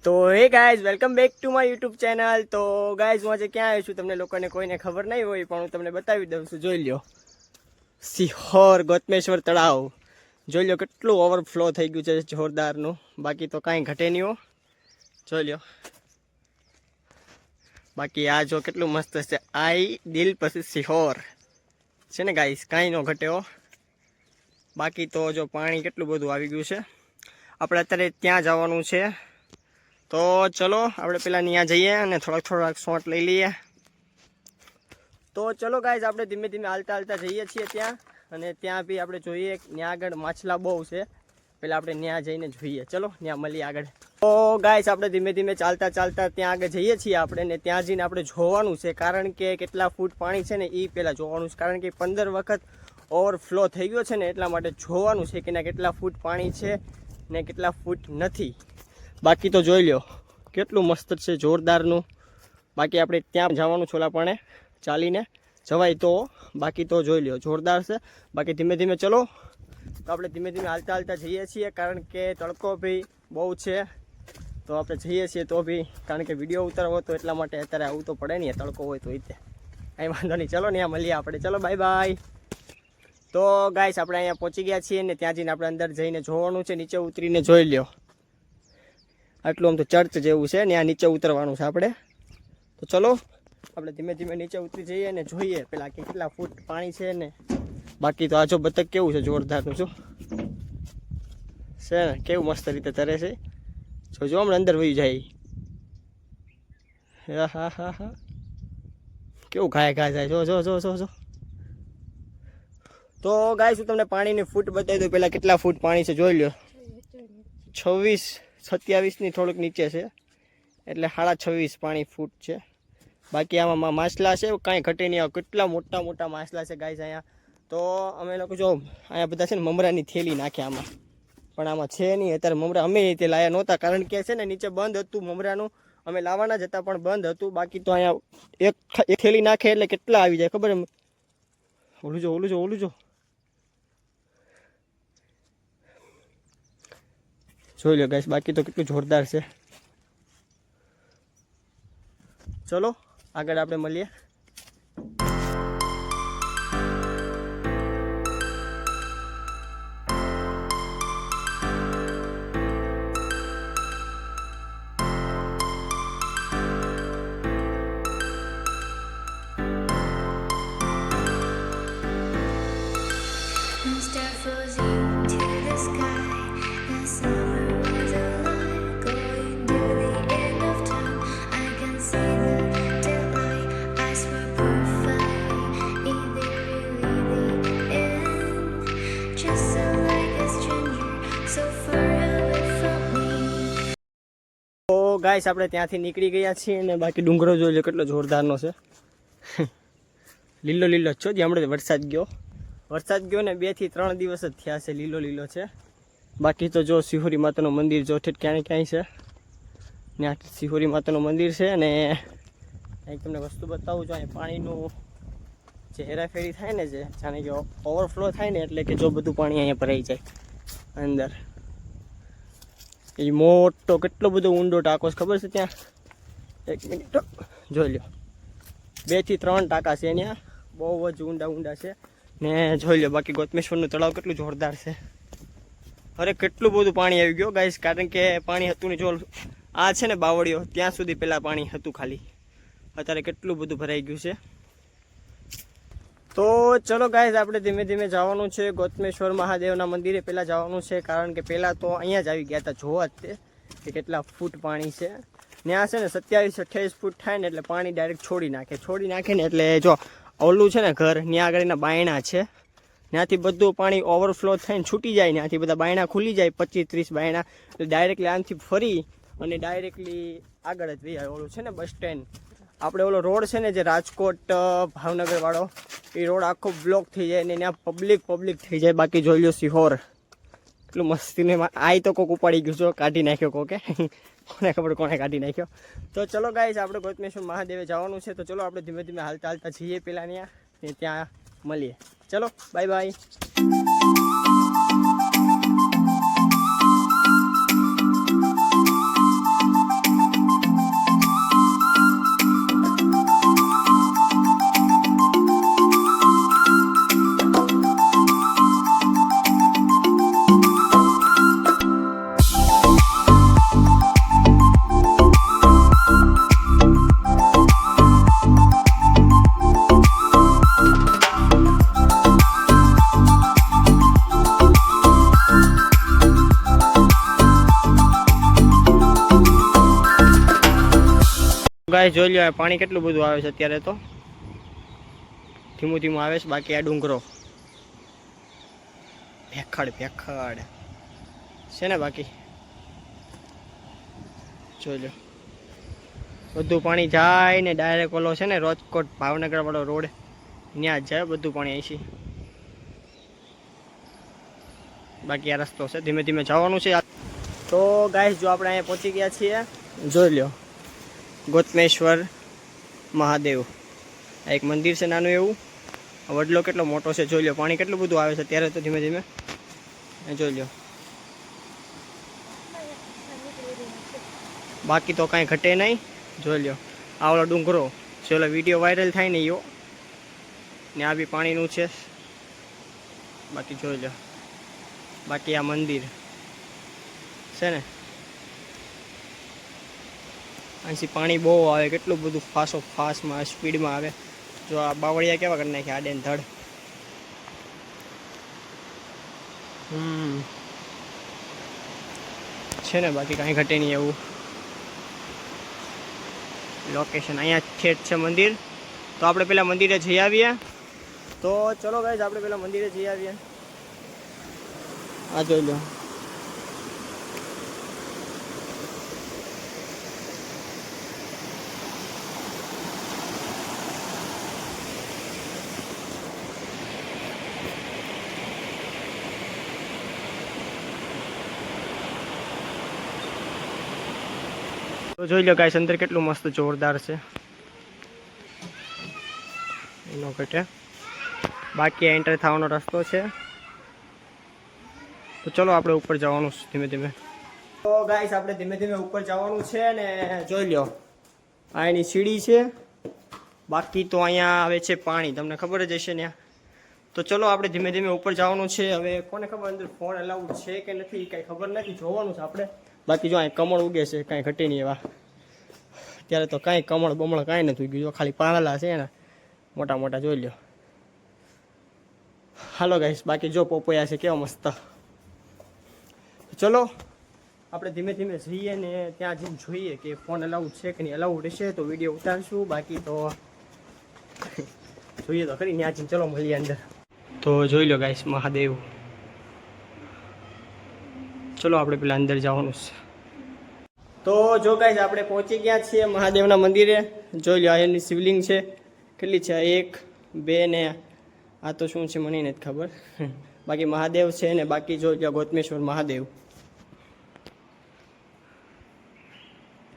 તો hey guys welcome back to my YouTube channel. તો guys હું આજે ક્યાં આવ્યો છું તમને લોકોને કોઈને ખબર નહીં હોય પણ હું તમને બતાવી દઉં છું। જોઈ લો સિહોર ગોતમેશ્વર તળાવ જોઈ લો કેટલું ઓવરફ્લો થઈ ગયું છે જોરદારનું। બાકી તો કાંઈ ઘટે નહીં હો, જોઈ લો। બાકી આ જો કેટલું મસ્ત છે, આઈ દિલ પછી સિહોર છે ને ગાઈઝ, કાંઈ ન ઘટે હો। બાકી તો જો પાણી કેટલું બધું આવી ગયું છે, આપણે અત્યારે ત્યાં જવાનું છે। તો ચલો આપણે પેલા ત્યાં જઈએ અને થોડાક શોટ લઈ લઈએ। તો ચલો ગાઈઝ આપણે ધીમે ધીમે હાલતા જઈએ છીએ ત્યાં, અને ત્યાં બી આપણે જોઈએ ત્યાં આગળ માછલા બહુ છે, પેલા આપણે ત્યાં જઈને જોઈએ। ચલો ત્યાં મળીએ આગળ। તો ગાઈઝ આપણે ધીમે ધીમે ચાલતા ત્યાં આગળ જઈએ છીએ આપણે, ને ત્યાં જઈને આપણે જોવાનું છે, કારણ કે કેટલા ફૂટ પાણી છે ને એ પહેલાં જોવાનું છે, કારણ કે 15 વખત ઓવરફ્લો થઈ ગયો છે ને એટલા માટે જોવાનું છે કે ના કેટલા ફૂટ પાણી છે ને કેટલા ફૂટ નથી। બાકી તો જોઈ લો કેટલું મસ્ત છે જોરદારનું। બાકી આપણે ત્યાં જવાનું છોલા પાણે ચાલીને જવાય તો, બાકી તો જોઈ લો જોરદાર છે। બાકી ધીમે ધીમે ચલો, તો આપણે ધીમે ધીમે હાલતા જઈએ છીએ, કારણ કે તડકો ભાઈ બહુ છે, તો આપણે જઈએ છીએ તો બી, કારણ કે વિડીયો ઉતારવો તો એટલા માટે અત્યારે આવવું તો પડે નહીં, તડકો હોય તો રીતે કાંઈ વાંધો નહીં। ચલો ત્યાં મળીએ આપણે, ચલો બાય બાય। તો ગાઈસ આપણે અહીંયા પહોંચી ગયા છીએ ને ત્યાં જઈને આપણે અંદર જઈને જોવાનું છે, નીચે ઉતરીને જોઈ લો આટલું આમ તો ચર્ચ જેવું છે ને, આ નીચે ઉતરવાનું છે આપણે। તો ચલો આપણે ધીમે ધીમે નીચે ઉતરી જઈએ ને જોઈએ પેલા કે કેટલા ફૂટ પાણી છે ને। બાકી તો આ જો બતક કેવું છે જોરદારનું, શું છે ને કેવું મસ્ત રીતે તરે છે, જોજો હમણાં અંદર વહી જાય। હા કેવું ઘાય જાય, જો। તો ગાઈસ હું તમને પાણીની ફૂટ બતાવી દઉં, પેલા કેટલા ફૂટ પાણી છે જોઈ લો, 26-27ની થોડુંક નીચે છે, એટલે 26.5 પાણી ફૂટ છે। બાકી આમાં માછલા છે કાંઈ ઘટે નહીં, કેટલા મોટા માછલા છે ગાઈસ અહીંયા। તો અમે લોકો જો અહીંયા બધા છે ને મમરાની થેલી નાખે આમાં, પણ આમાં છે નહીં અત્યારે મમરા, અમે તે લાયા નહોતા, કારણ કે છે ને નીચે બંધ હતું મમરાનું, અમે લાવવાના જ હતા પણ બંધ હતું। બાકી તો અહીંયા એક થેલી નાખે એટલે કેટલા આવી જાય ખબર એમ, ઓલું જો જોઈ લો ગાઈસ। બાકી તો કેટલું જોરદાર છે, ચલો આગળ આપણે મળીએ। તો ગાઈસ આપણે ત્યાંથી નીકળી ગયા છીએ ને બાકી ડુંગરો જોઈ લો કેટલો જોરદારનો છે, લીલો જ છો જે હમણાં વરસાદ ગયો ને 2 થી 3 દિવસ જ થયા છે, લીલો છે। બાકી તો જો સિહોરી માતાનું મંદિર જો ઠેઠ ક્યાંય છે ને, આ સિહોરી માતાનું મંદિર છે ને અહીં તમને વસ્તુ બતાવું છું, અહીં પાણીનું જે હેરાફેરી થાય ને, જે જાણે કે ઓવરફ્લો થાય ને એટલે કે જો બધું પાણી અહીંયા ભરાઈ જાય અંદર, એ મોટો કેટલો બધો ઊંડો ટાંકો છે ખબર છે ત્યાં, 1 મિનિટ જોઈ લો, 2 થી 3 ટાંકા છે ત્યાં, બહુ જ ઊંડા છે ને જોઈ લો। બાકી ગોતમેશ્વરનું તળાવ કેટલું જોરદાર છે, અરે કેટલું બધું પાણી આવી ગયું ગાઈસ, કારણ કે પાણી હતું ને જો આ છે ને બાવળીઓ ત્યાં સુધી પહેલાં પાણી હતું ખાલી, અત્યારે કેટલું બધું ભરાઈ ગયું છે। તો ચલો ગાઈસ આપણે ધીમે ધીમે જવાનું છે ગોતમેશ્વર મહાદેવના મંદિરે પહેલાં જવાનું છે, કારણ કે પહેલાં તો અહીંયા જ આવી ગયા હતા જોવા જ તે કે કેટલા ફૂટ પાણી છે। ત્યાં છે ને 27-28 ફૂટ થાય ને એટલે પાણી ડાયરેક્ટ છોડી નાખે ને, એટલે જો ઓલું છે ને ઘર ત્યાં આગળ એના બાયણા છે, ત્યાંથી બધું પાણી ઓવરફ્લો થઈને છૂટી જાય, ત્યાંથી બધા બાયણા ખુલી જાય 25-30 બાયણા, એટલે ડાયરેક્ટલી આનાથી ફરી અને ડાયરેક્ટલી આગળ જ વહી ઓલું છે ને બસ સ્ટેન્ડ, આપણે ઓલો રોડ છે ને જે રાજકોટ ભાવનગર વાળો, એ રોડ આખો બ્લોક થઈ જાય ને ત્યાં પબ્લિક થઈ જાય। બાકી જોઈ લો સિહોર એટલું મસ્તીને આઈ તો કોક ઉપાડી ગયું છો, કાઢી નાખ્યો કોકે, કોને ખબર કોણે કાઢી નાખ્યો। તો ચલો ગાઈસ આપણે ગોતમેશ્વર મહાદેવે જવાનું છે, તો ચલો આપણે ધીમે ધીમે હાલતા જઈએ પેલા ત્યાં મળીએ, ચલો બાય બાય। ગાઈસ જોઈ લો પાણી કેટલું બધું આવે છે અત્યારે તો ધીમું ધીમું આવે છે બાકી આ ડુંગરો ભેખડ છે ને બાકી જોઈ લો બધું પાણી જાય ને ડાયરેક્ટ ઓલો છે ને રાજકોટ ભાવનગર વાળો રોડ ત્યાં જ જાય બધું પાણી અહીંથી બાકી આ રસ્તો છે ધીમે ધીમે જવાનું છે તો ગાઈસ જો આપણે અહીંયા પહોંચી ગયા છીએ જોઈ લો ગોતમેશ્વર મહાદેવ આ એક મંદિર છે નાનું એવું વડલો કેટલો મોટો છે જોઈ લો પાણી કેટલું બધું આવે છે ત્યારે તો ધીમે ધીમે જોઈ લો બાકી તો કાંઈ ઘટે નહીં જોઈ લો આ ઓલો ડુંગરો જે ઓલો વિડીયો વાયરલ થાય ને યો ને આ બી પાણીનું છે બાકી જોઈ લો બાકી આ મંદિર છે ને અહીંથી પાણી બહુ આવે કેટલું બધું ફાસ્ટમાં સ્પીડમાં આવે જો આ બાવળિયા કેવા કરી નાખ્યા આડે ધડ છે ને બાકી કાંઈ ઘટે નહીં એવું લોકેશન અહીંયા ઠેઠ છે મંદિર તો આપણે પેલા મંદિરે જઈ આવીએ તો ચલો ગાઈસ આપણે પેલા મંદિરે જઈ આવીએ આ જોઈ લો તો જોઈ લો ગાઈસ અંદર કેટલું મસ્ત જોરદાર છે એનો ઘટે બાકી એન્ટર થવાનો રસ્તો છે તો ચલો આપણે ઉપર જવાનું છે ધીમે ધીમે તો ગાઈસ આપણે ધીમે ધીમે ઉપર જવાનું છે ને જોઈ લો આ એની સીડી છે બાકી તો અહીંયા આવે છે પાણી તમને ખબર જ હશે ત્યાં તો ચલો આપણે ધીમે ધીમે ઉપર જવાનું છે હવે કોને ખબર અંદર ફોન અલાઉડ છે કે નથી કાંઈ ખબર નથી જોવાનું છે આપણે બાકી જો અહીં કમળ ઉગે છે કાંઈ ઘટે નહીં એવા ત્યારે તો કાંઈ કમળ બમળ કાંઈ નથી ઉગ્યું જો ખાલી પાંદડા છે ને મોટા મોટા જોઈ લો હાલો ગાઈસ બાકી જો પોપોયા છે કેવા મસ્ત ચલો આપણે ધીમે ધીમે જઈએ ને ત્યાં જઈને જોઈએ કે ફોન અલાઉડ છે કે નહીં અલાઉડ રહેશે તો વિડીયો ઉતારશું બાકી તો જોઈએ તો ખરી ત્યાં જઈને ચલો મળીએ અંદર તો જોઈ લો ગાઈસ મહાદેવ ચલો આપણે પેલા અંદર જવાનું છે તો જો ગાઈસ આપણે પહોંચી ગયા છીએ મહાદેવના મંદિરે જોઈ લો એની શિવલિંગ છે કેટલી છે 1 2 ને આ તો શું છે મને નથી ખબર બાકી મહાદેવ છે ને બાકી જોઈ લો ગોતમેશ્વર મહાદેવ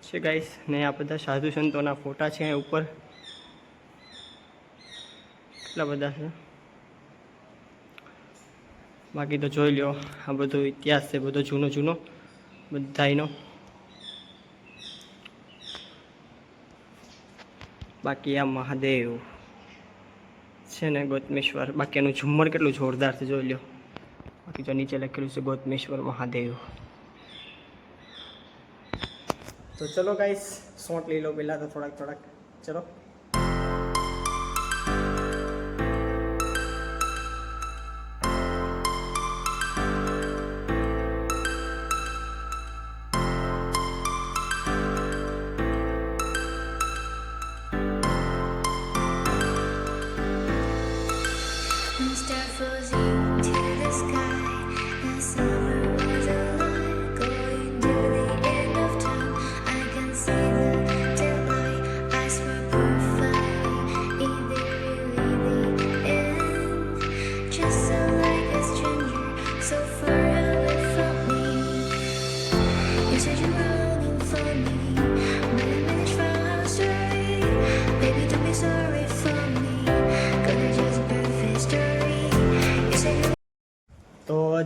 છે ગાઈસ ને આ બધા સાધુ સંતોના ફોટા છે ઉપર કેટલા બધા છે બાકી તો જોઈ લો આ બધો ઇતિહાસ છે બધો જૂનો બધાયનો બાકી આ મહાદેવ છે ને ગોતમેશ્વર બાકી એનું ઝુમ્મર કેટલું જોરદાર છે જોઈ લો બાકી જો નીચે લખેલું છે ગોતમેશ્વર મહાદેવ તો ચલો ગાઈસ શોટ લઈ લો પહેલાં તો થોડાક ચલો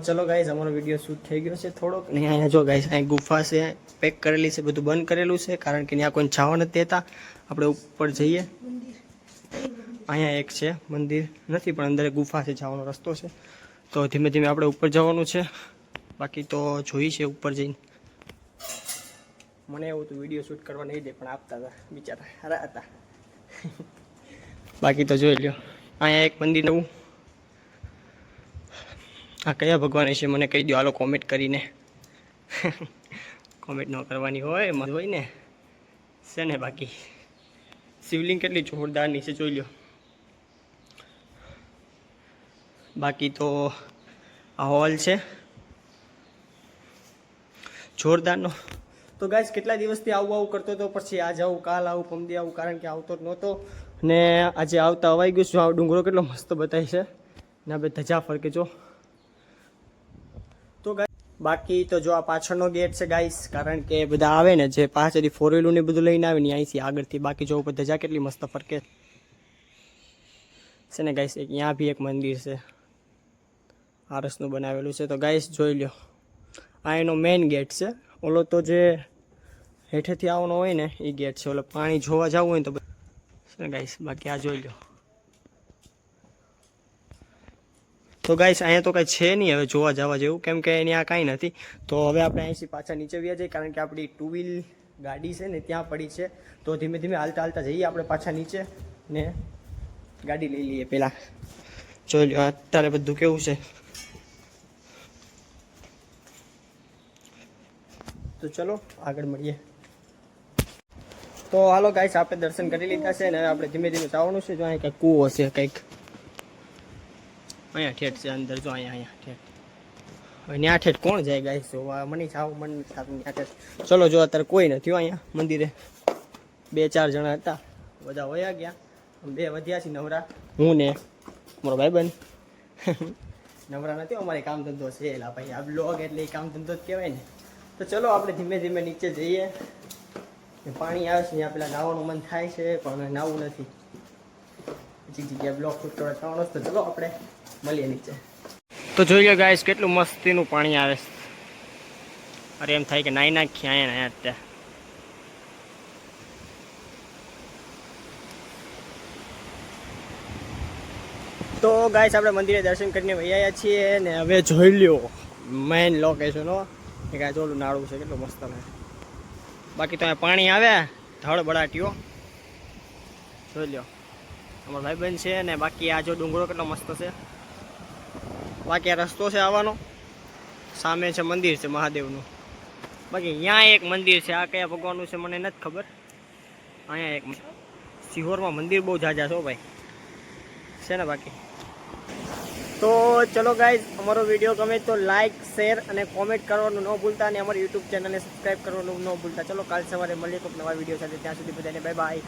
ચલો ગાઈસ અમારો વિડીયો શૂટ થઈ ગયો છે થોડોક ને અહીંયા જો ગાઈસ અહીં ગુફા છે પેક કરેલી છે બધું બંધ કરેલું છે કારણ કે ત્યાં કોઈ જવા નથી દેતા આપણે ઉપર જઈએ અહીંયા એક છે મંદિર નથી પણ અંદર ગુફા છે જવાનો રસ્તો છે તો ધીમે ધીમે આપણે ઉપર જવાનું છે બાકી તો જોઈ છે ઉપર જઈને મને એવું તો વિડીયો શૂટ કરવા નહીં દે પણ આપતા હતા બિચારા સારા હતા બાકી તો જોઈ લ્યો અહીંયા એક મંદિર નવું આ કયા ભગવાન છે મને કહી દો હાલો કોમેન્ટ કરીને કોમેન્ટ ન કરવાની હોય ને છે ને બાકી શિવલિંગ કેટલી જોરદારની છે જોઈ લો. બાકી તો આ હોલ છે જોરદારનો. તો ગાઈસ કેટલા દિવસથી આવું કરતો હતો, પછી આજ આવું, કાલ આવું, પમદી આવું, કારણ કે આવતો જ નહોતો. ને આજે આવતા અવાઈ ગયું છું. આ ડુંગરો કેટલો મસ્ત બતાવી છે ને આપણે ધજા ફરકે જો. તો બાકી તો જો આ પાછળનો ગેટ છે ગાઈસ, કારણ કે બધા આવે ને જે પાછળથી ફોર વ્હીલર ને બધું લઈને આવે ને અહીંથી આગળથી. બાકી જો ઉપર ધજા કેટલી મસ્ત ફરકે છે ને ગાઈસ. અહીંયા બી એક મંદિર છે આરસનું બનાવેલું છે. તો ગાઈસ જોઈ લો, આ એનો મેઇન ગેટ છે. ઓલો તો જે હેઠેથી આવવાનો હોય ને એ ગેટ છે. ઓલો પાણી જોવા જવું હોય ને તો ગાઈસ. બાકી આ જોઈ લો. તો ગાઈસ અહીંયા તો કાંઈ છે નહીં હવે જોવા જવા જેવું, કેમ કે એની આ કાંઈ નથી. તો હવે આપણે અહીંથી પાછા નીચે વ્યા જઈએ, કારણ કે આપણી 2 વ્હીલ ગાડી છે ને ત્યાં પડી છે. તો ધીમે ધીમે હાલતા હાલતા જઈએ આપણે પાછા નીચે ને ગાડી લઈ લઈએ પહેલાં. જોઈ લો અત્યારે બધું કેવું છે. તો ચલો આગળ મળીએ. તો હાલો ગાઈસ, આપણે દર્શન કરી લીધા છે ને આપણે ધીમે ધીમે જવાનું છે. જો અહીં કંઈક કૂવો છે કંઈક અહીંયા ઠેઠ છે અંદર. જો અહીંયા ઠેઠ. હવે ત્યાં ઠેઠ કોણ જાય ગાઈસ? જોવા મને જાવું મન થતું ત્યાં ઠેઠ. ચલો જો અત્યારે કોઈ નથી અહીંયા મંદિરે. 2-4 જણા હતા, બધા વયા ગયા. 2 વધ્યા છે નવરા, હું ને મારો ભાઈબંધ. નવરા નથી, અમારે કામ ધંધો છે એલા ભાઈ. આ બ્લોગ એટલે એ કામ ધંધો જ કહેવાય ને. તો ચલો આપણે ધીમે ધીમે નીચે જઈએ. પાણી આવે છે ત્યાં પેલા નાવાનું મન થાય છે પણ નાવું નથી. બીજી જગ્યાએ બ્લોક શૂટ કરવા જવાનો તો ચલો આપણે મળીએ નીચે. તો જોઈ લો ગાઈસ કેટલું મસ્તીનું પાણી આવે છે. અરે એમ થાય કે નાઈ નાખીએ અહીંયા અત્યારે. તો ગાઈસ આપણે મંદિરે દર્શન કરીને વૈયા છીએ ને હવે જોઈ લ્યો મેઇન લોકેશન હો. એક આ જોડું નાળું છે કેટલું મસ્ત છે. બાકી તો અહીંયા પાણી આવે ધડ બળાટીઓ જોઈ લ્યો. અમારો ભાઈબંધ છે ને બાકી આ જો ડુંગરો કેટલો મસ્ત છે. બાકી આ રસ્તો છે આવવાનો, સામે છે મંદિર છે મહાદેવનું. બાકી અહીંયા એક મંદિર છે, આ કયા ભગવાનનું છે મને નથી ખબર. અહીંયા એક સિહોરમાં મંદિર બહુ ઝાઝા છો ભાઈ છે ને. બાકી તો ચલો ગાઈઝ, અમારો વિડીયો ગમે તો લાઇક, શેર અને કોમેન્ટ કરવાનું ન ભૂલતા, અને અમારી યુટ્યુબ ચેનલને સબસ્ક્રાઈબ કરવાનું ન ભૂલતા. ચલો કાલ સવારે મળીએ કોઈક નવા વિડીયો સાથે. ત્યાં સુધી બધાને બાય બાય.